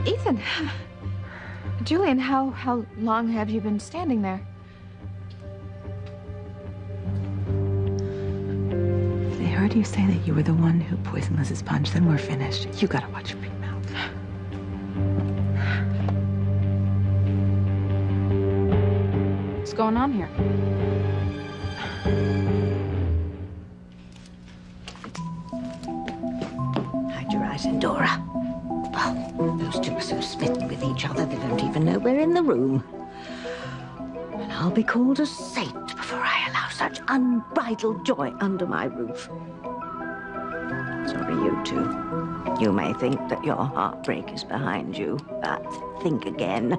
Ethan. Julian, how long have you been standing there? They heard you say that you were the one who poisoned Liz's punch, then we're finished. You gotta watch your big mouth. What's going on here? Hide your eyes, Endora. Oh, those two are so smitten with each other they don't even know we're in the room. And I'll be called a saint before I allow such unbridled joy under my roof. Sorry, you two. You may think that your heartbreak is behind you, but think again.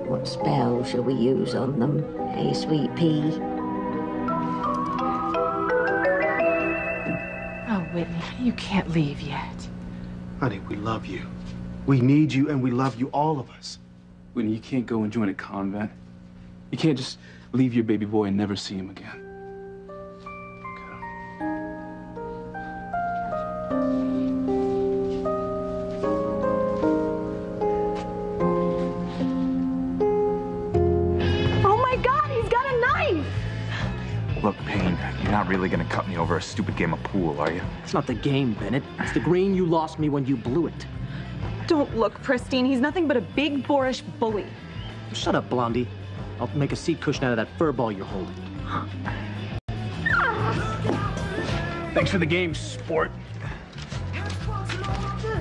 What spell shall we use on them, hey, sweet pea? Oh, Whitney, you can't leave yet. Honey, we love you. We need you, and we love you, all of us. Whitney, you can't go and join a convent. You can't just leave your baby boy and never see him again. Oh my God, he's got a knife! Look, Payne, you're not really gonna cut me over a stupid game of pool, are you? It's not the game, Bennett. It's the green you lost me when you blew it. Don't look, Pristine. He's nothing but a big, boorish bully. Shut up, Blondie. I'll make a seat cushion out of that fur ball you're holding. Thanks for the game, sport.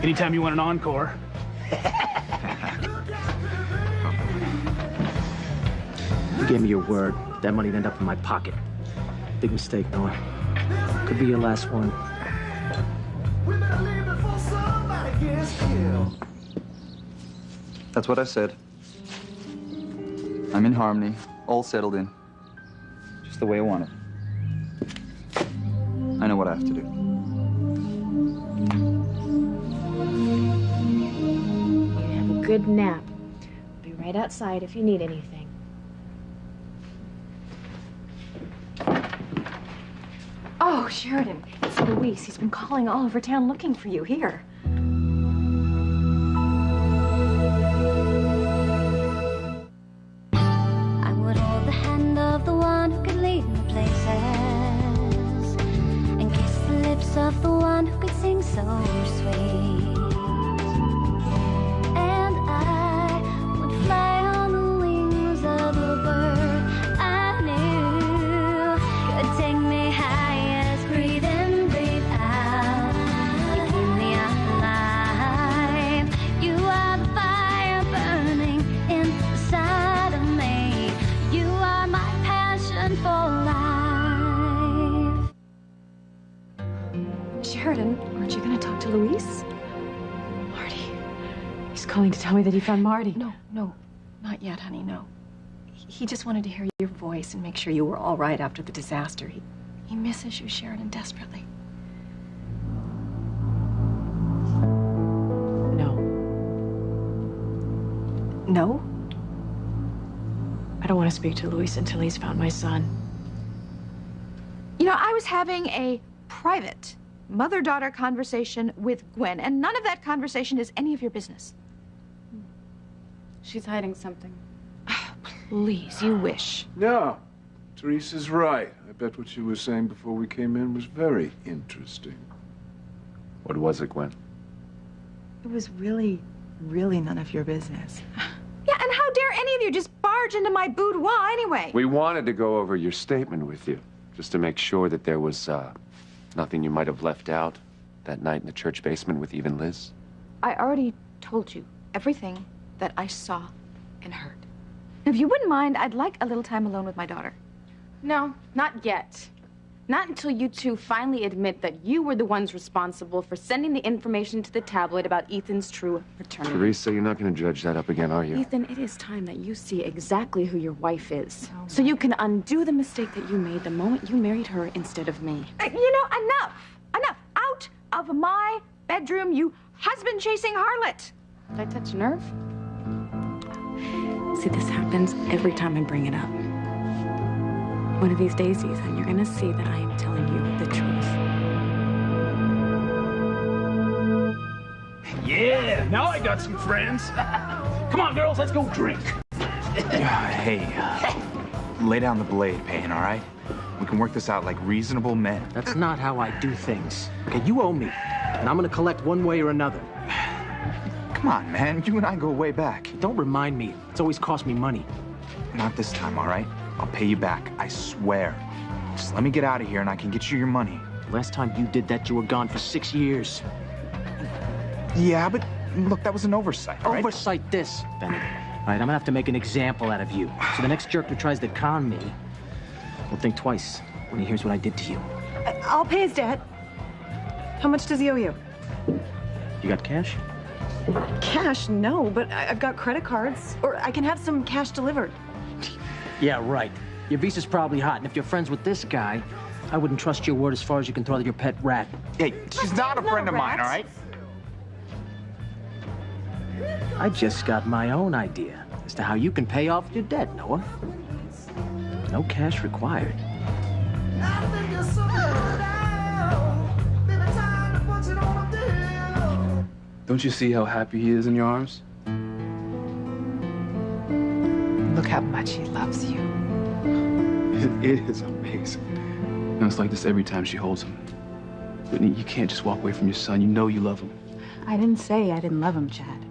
Anytime you want an encore. You gave me your word. That money'd end up in my pocket. Big mistake, Noah. Could be your last one. That's what I said. I'm in harmony, all settled in. Just the way I want it. I know what I have to do. You have a good nap. I'll be right outside if you need anything. Oh, Sheridan, it's Luis. He's been calling all over town looking for you here. I would hold the hand of the one who could lead me places and kiss the lips of the one who could sing so sweet. And I would fly on the wings of a bird I knew could take me high. Breathe in, breathe out. You keep me alive. You are the fire burning inside of me. You are my passion for life. Sheridan, aren't you going to talk to Luis? Marty. He's calling to tell me that he found Marty. No, not yet, honey, no. He just wanted to hear your voice and make sure you were all right after the disaster. He misses you, Sheridan, desperately. No. No? I don't want to speak to Luis until he's found my son. You know, I was having a private mother-daughter conversation with Gwen, and none of that conversation is any of your business. She's hiding something. Please, you wish. No, Teresa's right. I bet what she was saying before we came in was very interesting. What was it, Gwen? It was really none of your business. Yeah, and how dare any of you just barge into my boudoir anyway? We wanted to go over your statement with you, just to make sure that there was nothing you might have left out that night in the church basement with even Liz. I already told you everything that I saw and heard. If you wouldn't mind, I'd like a little time alone with my daughter. No, not yet. Not until you two finally admit that you were the ones responsible for sending the information to the tabloid about Ethan's true paternity. Teresa, you're not going to dredge that up again, are you? Ethan, it is time that you see exactly who your wife is, so you can undo the mistake that you made the moment you married her instead of me. You know, enough! Enough! Out of my bedroom, you husband-chasing harlot! Did I touch a nerve? See, this happens every time I bring it up. One of these days, Ethan, you're gonna see that I am telling you the truth. Now I got some friends. Come on, girls, let's go drink. Hey, lay down the blade, Payne, all right? We can work this out like reasonable men. That's not how I do things. Okay, you owe me, and I'm gonna collect one way or another. Come on, man. You and I go way back. Don't remind me. It's always cost me money. Not this time, all right? I'll pay you back. I swear. Just let me get out of here and I can get you your money. Last time you did that, you were gone for 6 years. Yeah, but look, that was an oversight, all right? Oversight this, Bennett. All right, I'm gonna have to make an example out of you. So the next jerk who tries to con me will think twice when he hears what I did to you. I'll pay his debt. How much does he owe you? You got cash? Cash? No, but I've got credit cards. Or I can have some cash delivered. Yeah, right. Your visa's probably hot, and if you're friends with this guy, I wouldn't trust your word as far as you can throw your pet rat. Hey, she's not a friend of mine, all right? I just got my own idea as to how you can pay off your debt, Noah. No cash required. Don't you see how happy he is in your arms? Look how much he loves you. It is amazing. And it's like this every time she holds him. Whitney, you can't just walk away from your son. You know you love him. I didn't say I didn't love him, Chad.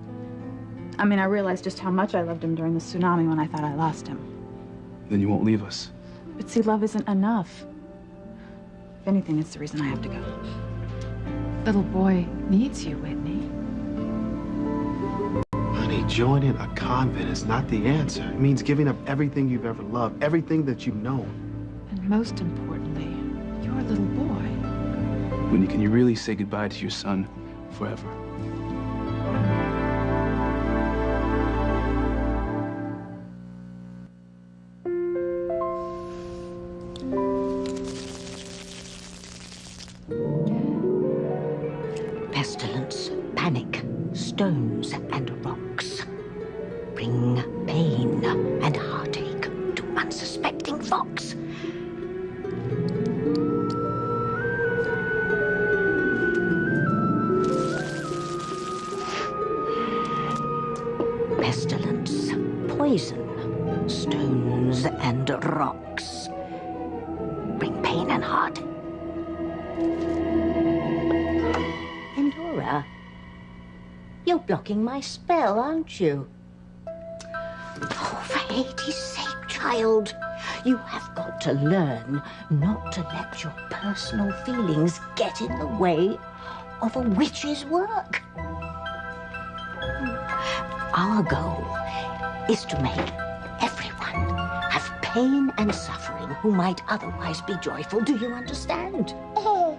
I mean, I realized just how much I loved him during the tsunami when I thought I lost him. Then you won't leave us. But see, love isn't enough. If anything, it's the reason I have to go. Little boy needs you, Whitney. Honey, joining a convent is not the answer. It means giving up everything you've ever loved, everything that you've known. And most importantly, your little boy. Whitney, can you really say goodbye to your son forever? Pestilence, panic, stones and rocks. Bring pain and heartache to unsuspecting fox. Pestilence, poison, stones and rocks. Bring pain and heartache. Endora, you're blocking my spell, aren't you? Oh, for Hades' sake, child. You have got to learn not to let your personal feelings get in the way of a witch's work. Our goal is to make everyone have pain and suffering who might otherwise be joyful. Do you understand? Oh?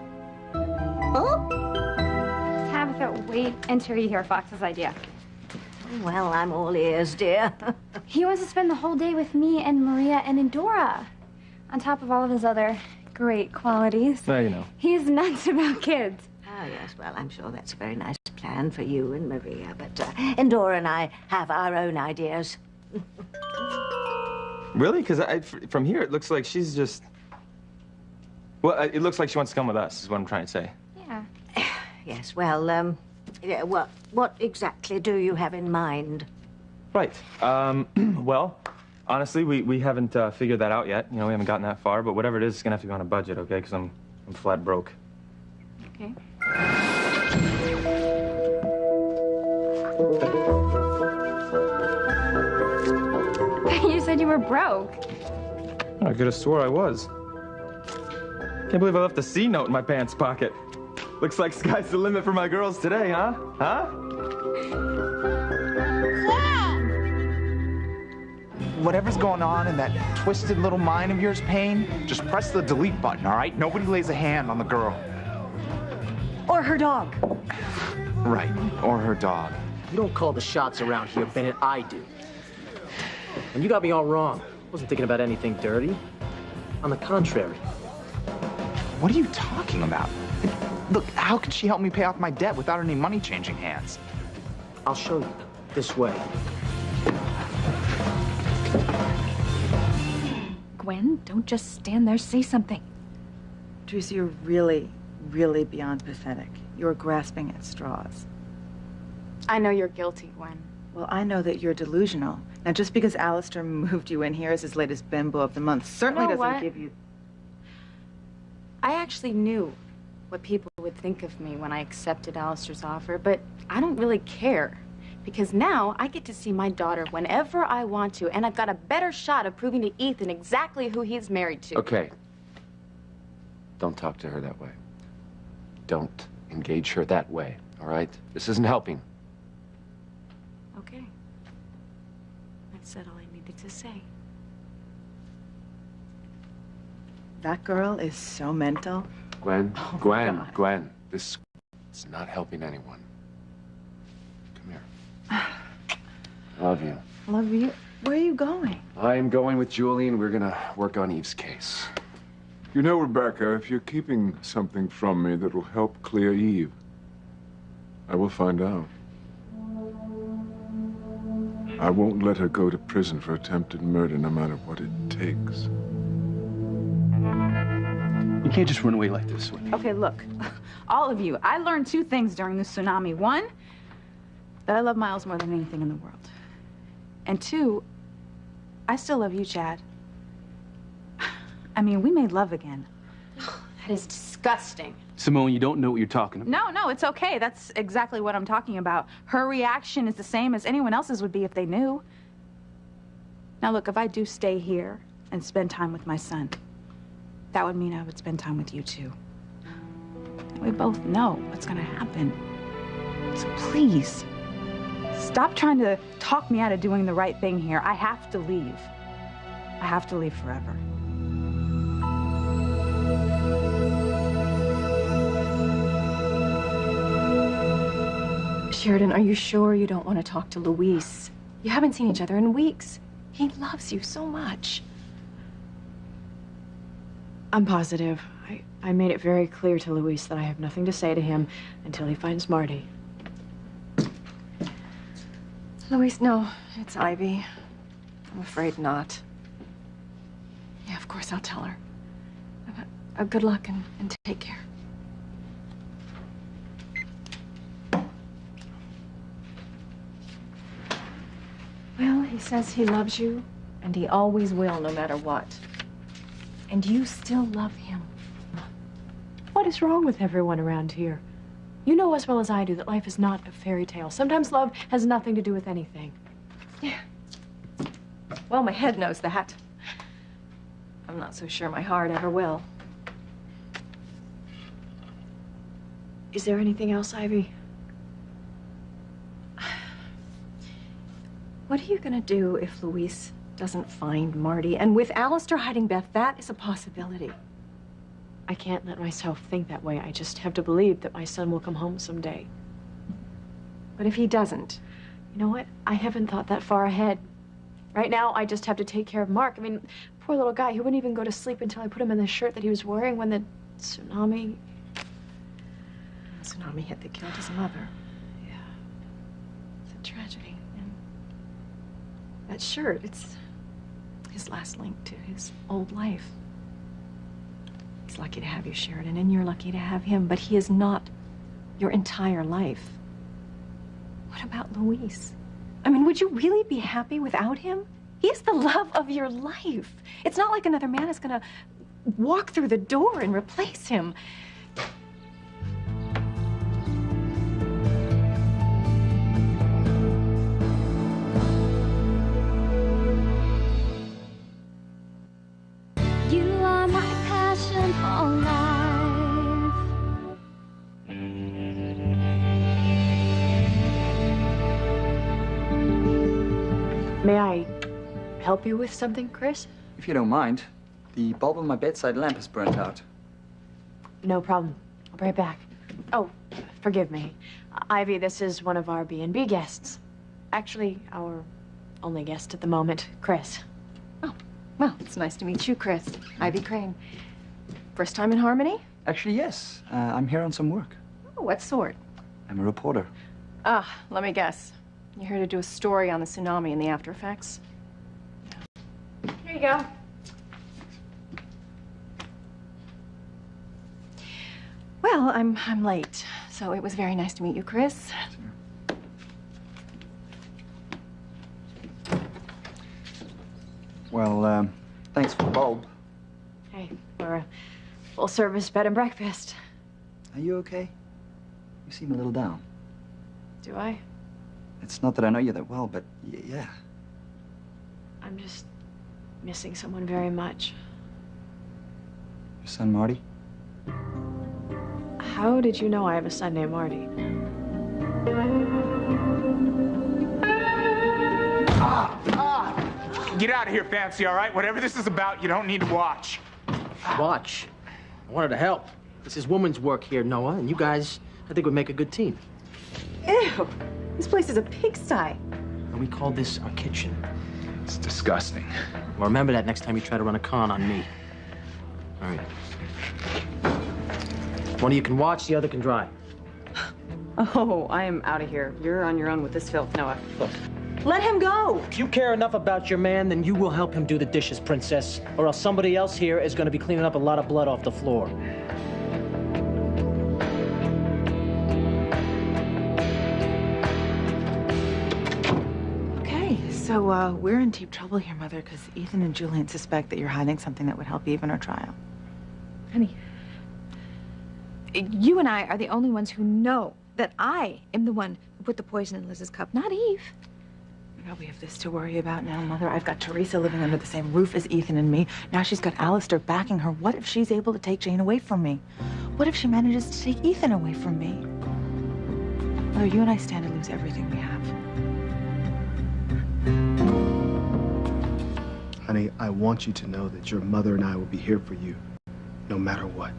Tabitha, wait until you hear Fox's idea. Well, I'm all ears, dear. He wants to spend the whole day with me and Maria and Endora. On top of all of his other great qualities. Well, you know. He's nuts about kids. Oh, yes, well, I'm sure that's a very nice plan for you and Maria, but Endora and I have our own ideas. Really? Because from here, it looks like she's just... Well, it looks like she wants to come with us, is what I'm trying to say. Yeah. Yes, well, yeah, what exactly do you have in mind? Right. Well, honestly, we haven't figured that out yet. You know, we haven't gotten that far, but whatever it is, it's going to have to be on a budget, okay? Because I'm flat broke. Okay. You said you were broke. I could have swore I was. Can't believe I left a C note in my pants pocket. Looks like sky's the limit for my girls today, huh? Huh? Whatever's going on in that twisted little mind of yours, Payne, just press the delete button, all right? Nobody lays a hand on the girl. Or her dog. Right, or her dog. You don't call the shots around here, Bennett. I do. And you got me all wrong. I wasn't thinking about anything dirty. On the contrary. What are you talking about? Look, how can she help me pay off my debt without any money changing hands? I'll show you. This way. Gwen, don't just stand there. Say something. Teresa, you're really, really beyond pathetic. You're grasping at straws. I know you're guilty, Gwen. Well, I know that you're delusional. Now, just because Alistair moved you in here as his latest bimbo of the month certainly You know doesn't what? give you... I actually knew what people would think of me when I accepted Alistair's offer, but I don't really care. Because now I get to see my daughter whenever I want to, and I've got a better shot of proving to Ethan exactly who he's married to. Okay. Don't talk to her that way. Don't engage her that way, all right? This isn't helping. Okay. I've said all I needed to say. That girl is so mental. Gwen, Oh, Gwen, God. Gwen, this is not helping anyone. Come here. I love you. Love you. Where are you going? I'm going with Julie, and we're gonna work on Eve's case. You know, Rebecca, if you're keeping something from me that will help clear Eve, I will find out. I won't let her go to prison for attempted murder, no matter what it takes. You can't just run away like this. Okay, look, all of you, I learned two things during the tsunami. One, that I love Miles more than anything in the world. And two, I still love you, Chad. I mean, we made love again. That is disgusting. Simone, you don't know what you're talking about. No, it's okay. That's exactly what I'm talking about. Her reaction is the same as anyone else's would be if they knew. Now, look, if I do stay here and spend time with my son, that would mean I would spend time with you, too. We both know what's gonna happen. So please, stop trying to talk me out of doing the right thing here. I have to leave. I have to leave forever. Sheridan, are you sure you don't want to talk to Luis? You haven't seen each other in weeks. He loves you so much. I'm positive. I made it very clear to Luis that I have nothing to say to him until he finds Marty. Luis, no, it's Ivy. I'm afraid not. Yeah, of course I'll tell her. Good luck and take care. Well, he says he loves you, and he always will, no matter what. And you still love him. What is wrong with everyone around here? You know as well as I do that life is not a fairy tale. Sometimes love has nothing to do with anything. Yeah. Well, my head knows that. I'm not so sure my heart ever will. Is there anything else, Ivy? What are you gonna do if Luis doesn't find Marty? And with Alistair hiding Beth, that is a possibility. I can't let myself think that way. I just have to believe that my son will come home someday. But if he doesn't? You know what? I haven't thought that far ahead. Right now, I just have to take care of Mark. I mean, poor little guy. He wouldn't even go to sleep until I put him in the shirt that he was wearing when the tsunami... The tsunami hit that killed his mother. Yeah. It's a tragedy. And that shirt, it's his last link to his old life. He's lucky to have you, Sheridan, and you're lucky to have him, but he is not your entire life. What about Luis? I mean, would you really be happy without him? He is the love of your life. It's not like another man is gonna walk through the door and replace him. You are my passion for life. May I help you with something, Chris? If you don't mind, the bulb on my bedside lamp is burnt out. No problem. I'll be right back. Oh, forgive me. Ivy, this is one of our B&B guests. Actually, our only guest at the moment, Chris. Well, it's nice to meet you, Chris. Ivy Crane. First time in Harmony? Actually, yes. I'm here on some work. Oh, what sort? I'm a reporter. Let me guess. You're here to do a story on the tsunami and the after effects? Here you go. Well, I'm late, so it was very nice to meet you, Chris. Well, thanks for the bulb. Hey, we're a full-service bed and breakfast. Are you okay? You seem a little down. Do I? It's not that I know you that well, but yeah. I'm just missing someone very much. Your son, Marty? How did you know I have a son named Marty? Get out of here, Fancy, all right? Whatever this is about, you don't need to watch. Watch. I wanted to help. This is woman's work here, Noah, and you guys, I think, would make a good team. Ew. This place is a pigsty. And we call this our kitchen. It's disgusting. Well, remember that next time you try to run a con on me. All right. One of you can watch, the other can dry. Oh, I am out of here. You're on your own with this filth, Noah. Look. Let him go! If you care enough about your man, then you will help him do the dishes, princess. Or else somebody else here is going to be cleaning up a lot of blood off the floor. Okay, so we're in deep trouble here, Mother, because Ethan and Julian suspect that you're hiding something that would help Eve in her trial. Honey, you and I are the only ones who know that I am the one who put the poison in Liz's cup, not Eve. Now we have this to worry about now, Mother. I've got Teresa living under the same roof as Ethan and me. Now she's got Alistair backing her. What if she's able to take Jane away from me? What if she manages to take Ethan away from me? Mother, you and I stand to lose everything we have. Honey, I want you to know that your mother and I will be here for you, no matter what.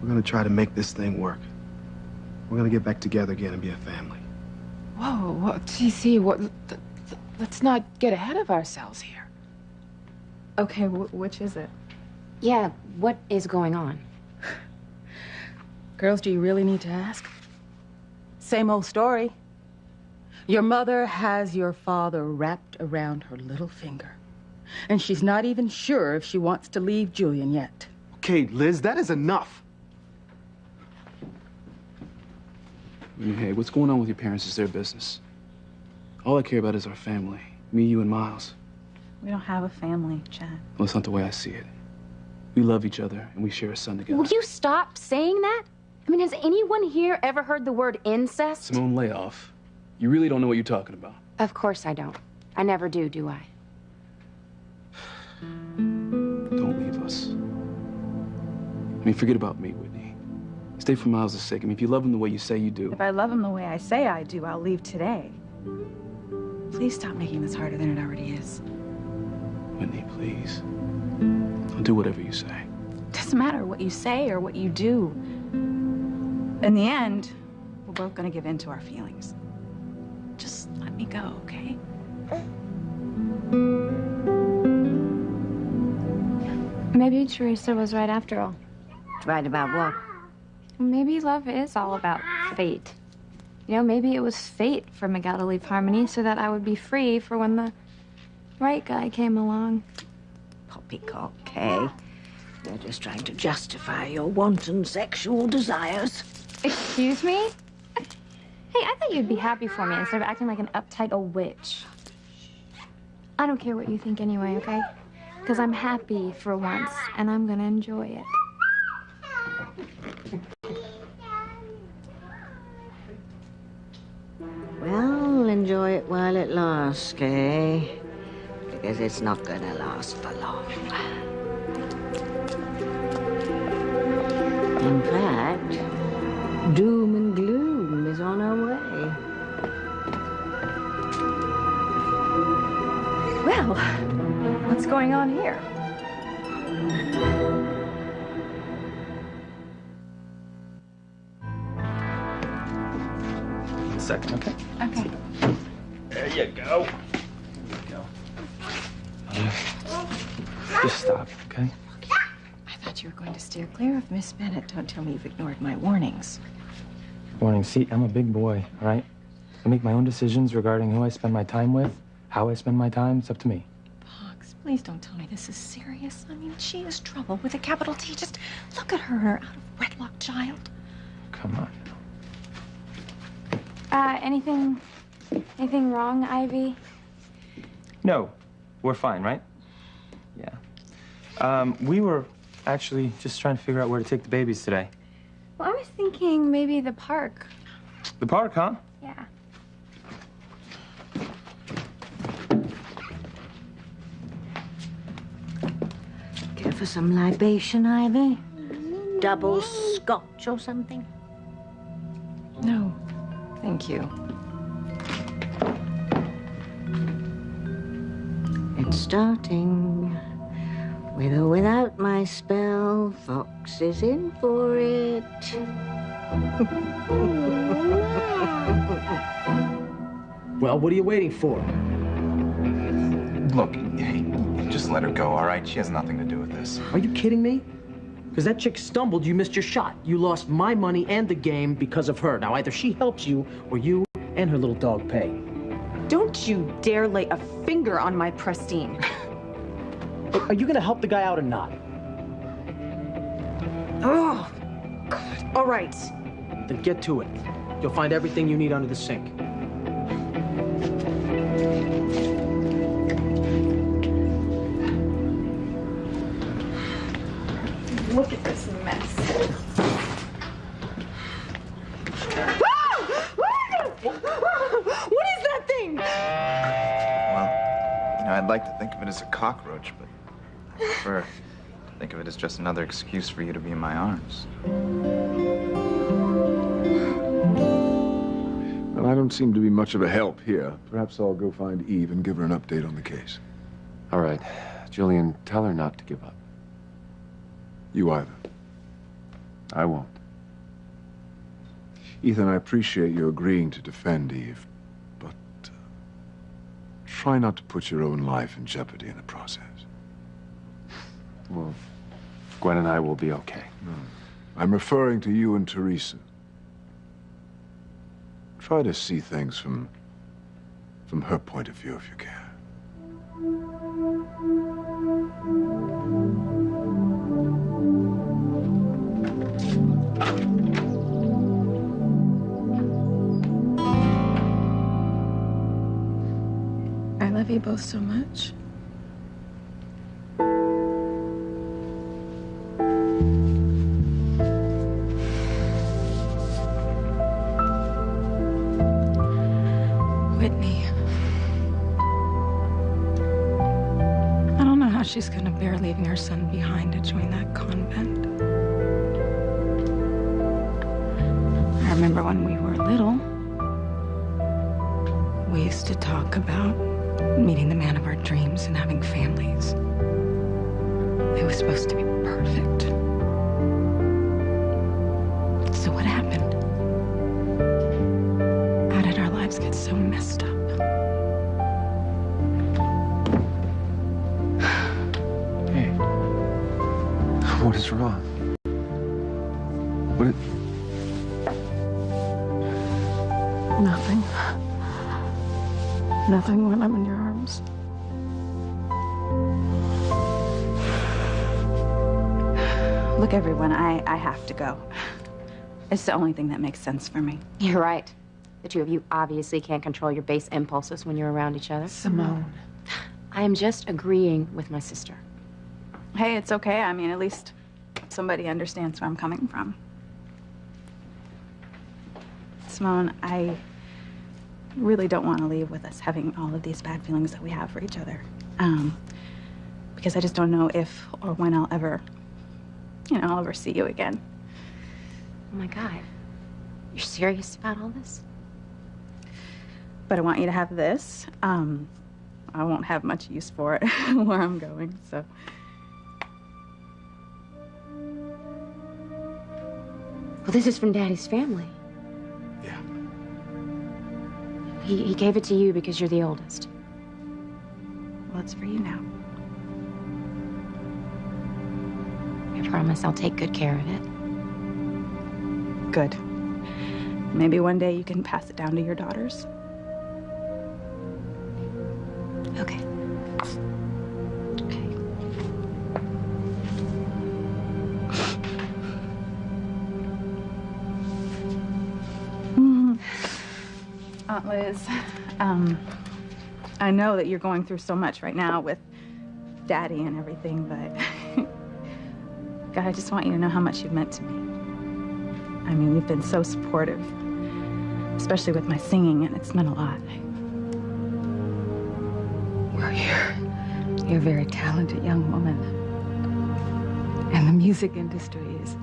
We're gonna try to make this thing work. We're gonna get back together again and be a family. Whoa, TC, let's not get ahead of ourselves here. Okay, which is it? Yeah, what is going on? Girls, do you really need to ask? Same old story. Your mother has your father wrapped around her little finger. And she's not even sure if she wants to leave Julian yet. Okay, Liz, that is enough. I mean, hey, what's going on with your parents is their business. All I care about is our family. Me, you, and Miles. We don't have a family, Chad. Well, it's not the way I see it. We love each other, and we share a son together. Will you stop saying that? I mean, has anyone here ever heard the word incest? Simone, lay off. You really don't know what you're talking about. Of course I don't. I never do I? Don't leave us. I mean, forget about me, Whitney. Stay for Miles' sake. I mean, if you love him the way you say you do. If I love him the way I say I do, I'll leave today. Please stop making this harder than it already is. Whitney, please. I'll do whatever you say. Doesn't matter what you say or what you do. In the end, we're both gonna give in to our feelings. Just let me go, okay? Maybe Teresa was right after all. Right about what? Maybe love is all about fate. You know, maybe it was fate for Miguel to leave Harmony so that I would be free for when the right guy came along. Poppycock, Kay. You're just trying to justify your wanton sexual desires. Excuse me? Hey, I thought you'd be happy for me instead of acting like an uptight old witch. I don't care what you think anyway, okay? Because I'm happy for once, and I'm gonna enjoy it. Well, enjoy it while it lasts, Kay. Because it's not gonna last for long. In fact, doom and gloom is on our way. Well, what's going on here? One second, okay? Okay. There you go. There you go. Just stop, okay? I thought you were going to steer clear of Miss Bennett. Don't tell me you've ignored my warnings. Warning, see, I'm a big boy, all right? I make my own decisions regarding who I spend my time with, how I spend my time. It's up to me. Pogs, please don't tell me this is serious. I mean, she is trouble with a capital T. Just look at her, out of wedlock child. Come on. Anything wrong, Ivy? No. We're fine, right? Yeah. We were actually just trying to figure out where to take the babies today. Well, I was thinking maybe the park. The park, huh? Yeah. Care for some libation, Ivy? Double scotch or something? No, thank you. It's starting. With or without my spell, Fox is in for it. Well, what are you waiting for? Look, hey, just let her go, all right? She has nothing to do with this. Are you kidding me? Because that chick stumbled, you missed your shot. You lost my money and the game because of her. Now, either she helps you, or you and her little dog pay. Don't you dare lay a finger on my Pristine. Are you gonna help the guy out or not? Oh, God. All right. Then get to it. You'll find everything you need under the sink. Look at this mess. What is that thing? Well, you know, I'd like to think of it as a cockroach, but I prefer to think of it as just another excuse for you to be in my arms. Well, I don't seem to be much of a help here. Perhaps I'll go find Eve and give her an update on the case. All right. Julian, tell her not to give up. You either. I won't. Ethan, I appreciate you agreeing to defend Eve, but try not to put your own life in jeopardy in the process. Well, Gwen and I will be okay. No. I'm referring to you and Teresa. Try to see things from her point of view if you can. I love you both so much. Whitney. I don't know how she's gonna bear leaving her son behind to join that convent. I remember when we were little, we used to talk about meeting the man of our dreams and having families. It was supposed to be perfect. So what happened? How did our lives get so messed up? Hey. What is wrong? What? Nothing. Nothing when I'm in your arms. Look, everyone, I have to go. It's the only thing that makes sense for me. You're right. The two of you obviously can't control your base impulses when you're around each other. Simone. I am just agreeing with my sister. Hey, it's okay. I mean, at least somebody understands where I'm coming from. Simone, I really don't want to leave with us having all of these bad feelings that we have for each other. Because I just don't know if or when I'll ever see you again. Oh my God. You're serious about all this? But I want you to have this. I won't have much use for it where I'm going, so. Well, this is from Daddy's family. Yeah. He gave it to you because you're the oldest. Well, it's for you now. I promise I'll take good care of it. Good. Maybe one day you can pass it down to your daughters. Okay. Aunt Liz, I know that you're going through so much right now with Daddy and everything, but God, I just want you to know how much you've meant to me. I mean, you've been so supportive, especially with my singing, and it's meant a lot. Well, you're a very talented young woman. And the music industry is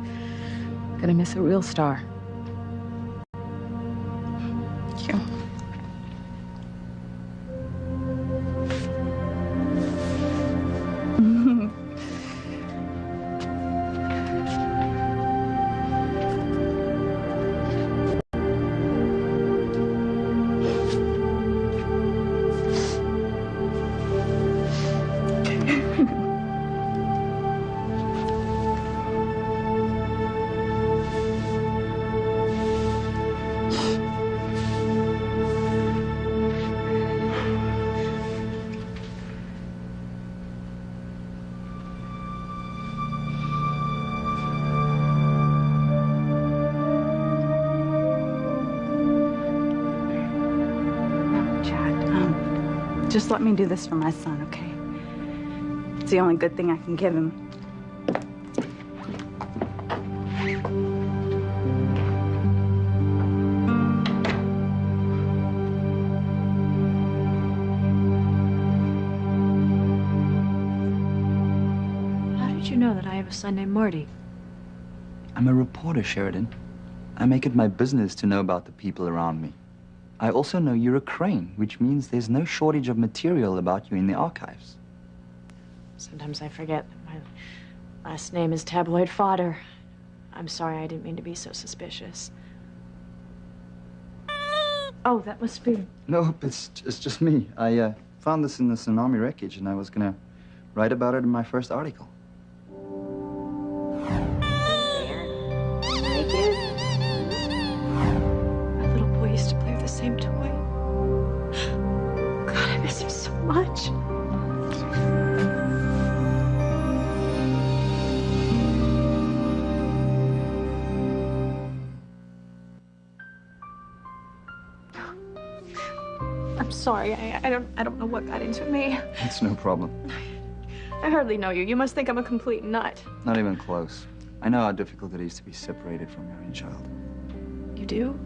gonna miss a real star. Thank you. Just let me do this for my son, okay? It's the only good thing I can give him. How did you know that I have a son named Marty? I'm a reporter, Sheridan. I make it my business to know about the people around me. I also know you're a Crane, which means there's no shortage of material about you in the archives. Sometimes I forget that my last name is tabloid fodder. I'm sorry, I didn't mean to be so suspicious. Oh, that must be... No, it's just me. I found this in the tsunami wreckage, and I was gonna write about it in my first article. Used to play with the same toy. God, I miss him so much. I'm sorry. I don't know what got into me. It's no problem. I hardly know you. You must think I'm a complete nut. Not even close. I know how difficult it is to be separated from your own child. You do?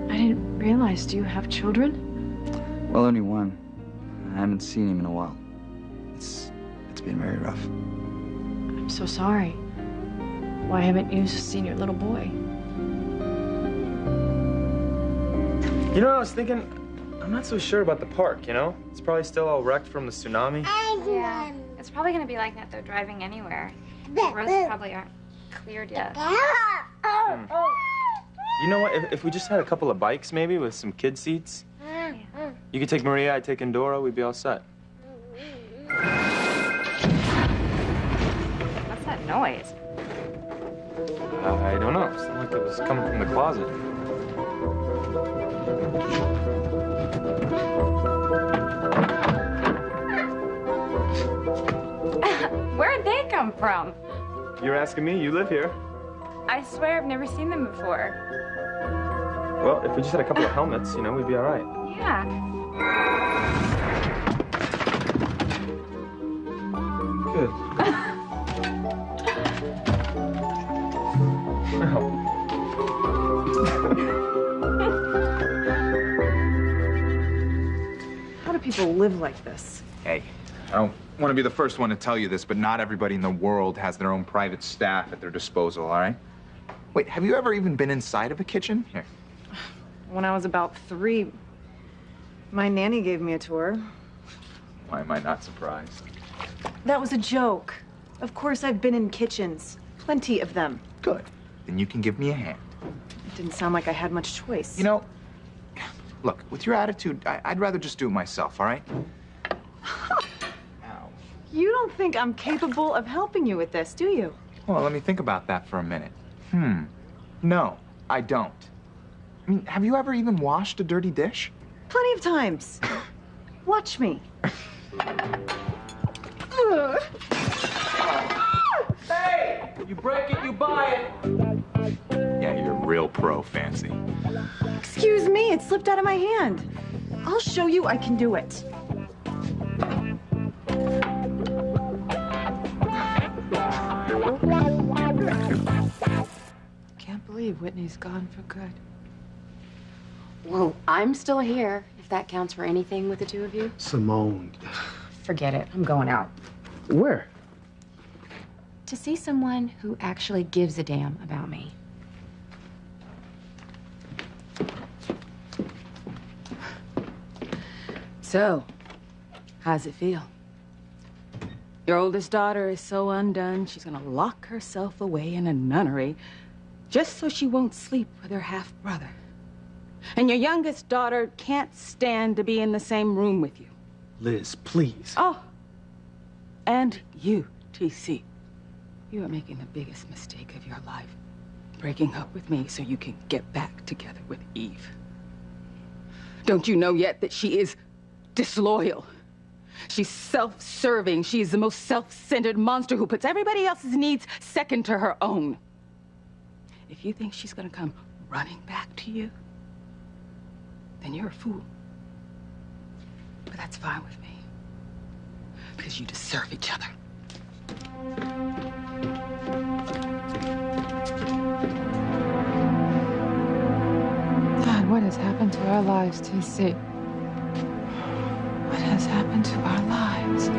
I didn't realize. Do you have children? Well, only one. I haven't seen him in a while. It's been very rough. I'm so sorry. Why haven't you seen your little boy? You know what I was thinking? I'm not so sure about the park, you know? It's probably still all wrecked from the tsunami. Yeah, it's probably gonna be like that though, driving anywhere. The roads probably aren't cleared yet. You know what? If we just had a couple of bikes, maybe, with some kid seats. You could take Maria, I'd take Endora, we'd be all set. What's that noise? I don't know. It sounded like it was coming from the closet. Where'd they come from? You're asking me? You live here. I swear I've never seen them before. Well, if we just had a couple of helmets, you know, we'd be all right. Yeah. Good. How do people live like this? Hey, I don't want to be the first one to tell you this, but not everybody in the world has their own private staff at their disposal, all right? Wait, have you ever even been inside of a kitchen? Here. When I was about 3, my nanny gave me a tour. Why am I not surprised? That was a joke. Of course I've been in kitchens. Plenty of them. Good. Then you can give me a hand. It didn't sound like I had much choice. You know, look, with your attitude, I'd rather just do it myself, all right? You don't think I'm capable of helping you with this, do you? Well, let me think about that for a minute. No, I don't. I mean, have you ever even washed a dirty dish? Plenty of times. Watch me. Hey! You break it, you buy it. Yeah, you're real pro, Fancy. Excuse me, it slipped out of my hand. I'll show you I can do it. Can't believe Whitney's gone for good. Well, I'm still here, if that counts for anything with the two of you. Simone. Forget it. I'm going out. Where? To see someone who actually gives a damn about me. So, how's it feel? Your oldest daughter is so undone, she's gonna lock herself away in a nunnery just so she won't sleep with her half-brother. And your youngest daughter can't stand to be in the same room with you. Liz, please. Oh, and you, TC. You are making the biggest mistake of your life. Breaking up with me so you can get back together with Eve. Don't you know yet that she is disloyal? She's self-serving. She's the most self-centered monster who puts everybody else's needs second to her own. If you think she's gonna come running back to you, then you're a fool. But that's fine with me. Because you deserve each other. God, what has happened to our lives, TC? What has happened to our lives?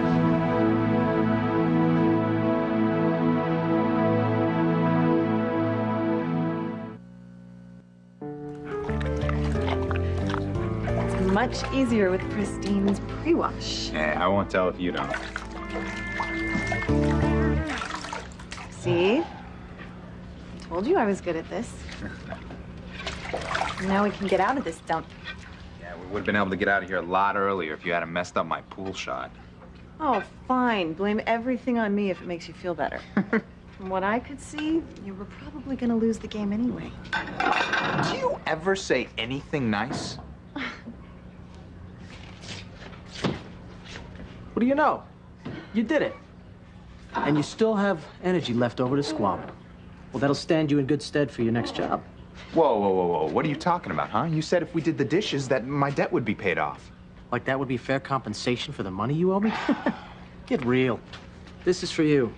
It's much easier with Christine's pre-wash. Yeah, I won't tell if you don't. See? I told you I was good at this. Now we can get out of this dump. Yeah, we would have been able to get out of here a lot earlier if you hadn't messed up my pool shot. Oh, fine. Blame everything on me if it makes you feel better. From what I could see, you were probably gonna lose the game anyway. Do you ever say anything nice? What do you know? You did it. And you still have energy left over to squabble. Well, that'll stand you in good stead for your next job. Whoa, whoa, whoa, whoa. What are you talking about, huh? You said if we did the dishes that my debt would be paid off. Like that would be fair compensation for the money you owe me? Get real. This is for you.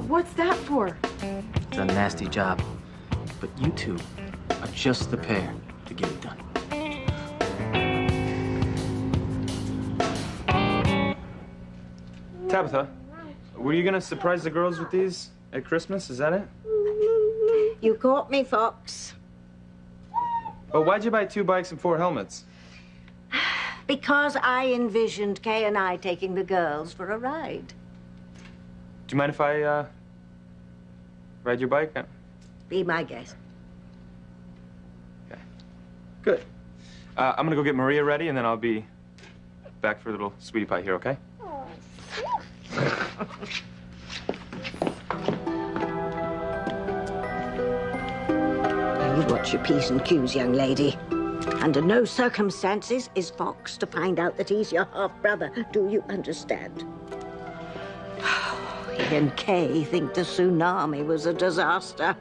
What's that for? It's a nasty job. But you two are just the pair to get it done. Tabitha, were you gonna surprise the girls with these at Christmas? Is that it? You caught me, Fox. But why'd you buy 2 bikes and 4 helmets? Because I envisioned Kay and I taking the girls for a ride. Do you mind if I, ride your bike? Be my guest. Good. I'm gonna go get Maria ready, and then I'll be back for a little sweetie pie here, okay? Now you watch your P's and Q's, young lady. Under no circumstances is Fox to find out that he's your half-brother. Do you understand? He and Kay think the tsunami was a disaster.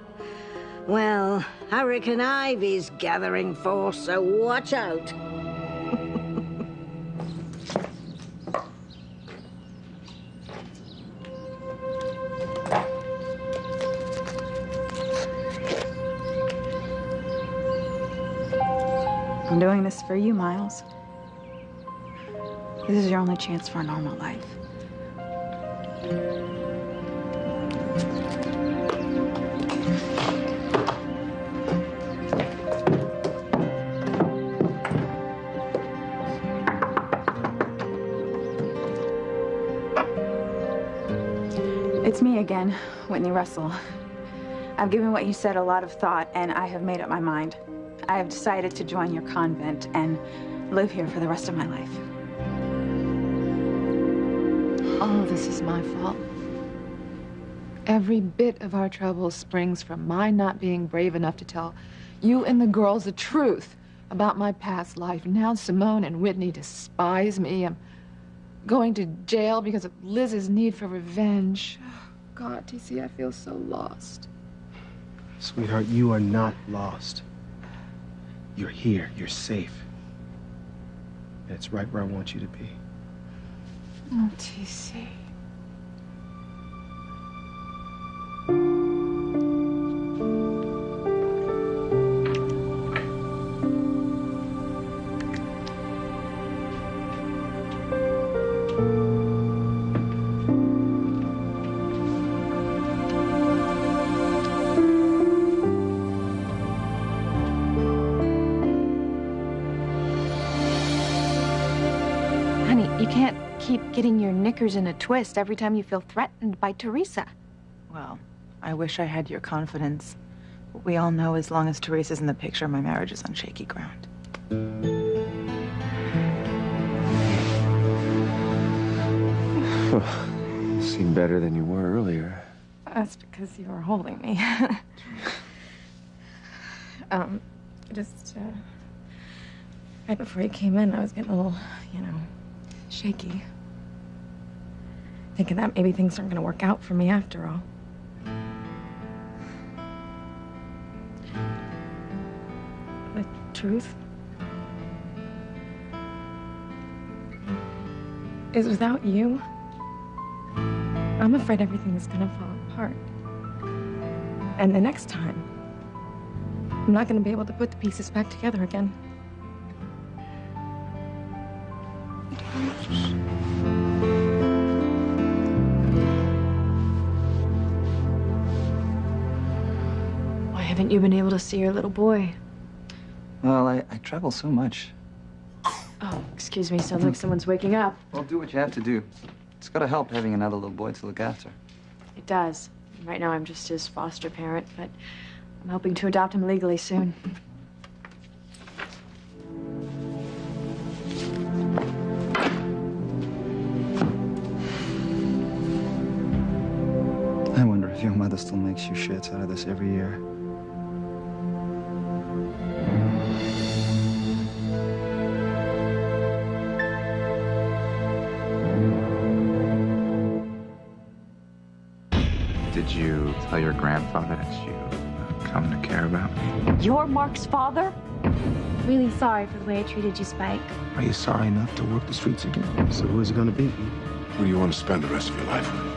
Well, Hurricane Ivy's gathering force, so watch out. I'm doing this for you, Miles. This is your only chance for a normal life. It's me again, Whitney Russell. I've given what you said a lot of thought, and I have made up my mind. I have decided to join your convent and live here for the rest of my life. All of this is my fault. Every bit of our trouble springs from my not being brave enough to tell you and the girls the truth about my past life. Now Simone and Whitney despise me. I'm going to jail because of Liz's need for revenge. Oh, God, TC, I feel so lost. Sweetheart, you are not lost. You're here. You're safe. And it's right where I want you to be. Oh, TC. Honey, you can't keep getting your knickers in a twist every time you feel threatened by Teresa. Well, I wish I had your confidence. But we all know as long as Teresa's in the picture, my marriage is on shaky ground. Seem better than you were earlier. That's because you were holding me. Right before you came in, I was getting a little, shaky. Thinking that maybe things aren't gonna work out for me after all. The truth is, without you, I'm afraid everything's gonna fall apart. And the next time, I'm not gonna be able to put the pieces back together again. Why haven't you been able to see your little boy? Well, I travel so much. Oh, excuse me. Sounds like someone's waking up. Well, do what you have to do. It's gotta help having another little boy to look after. It does. Right now, I'm just his foster parent, but I'm hoping to adopt him legally soon. I wonder if your mother still makes you shirts out of this every year. Did you tell your grandfather that you come to care about me? You're Mark's father? Really sorry for the way I treated you, Spike. Are you sorry enough to work the streets again? So who is it gonna be? Who do you want to spend the rest of your life with?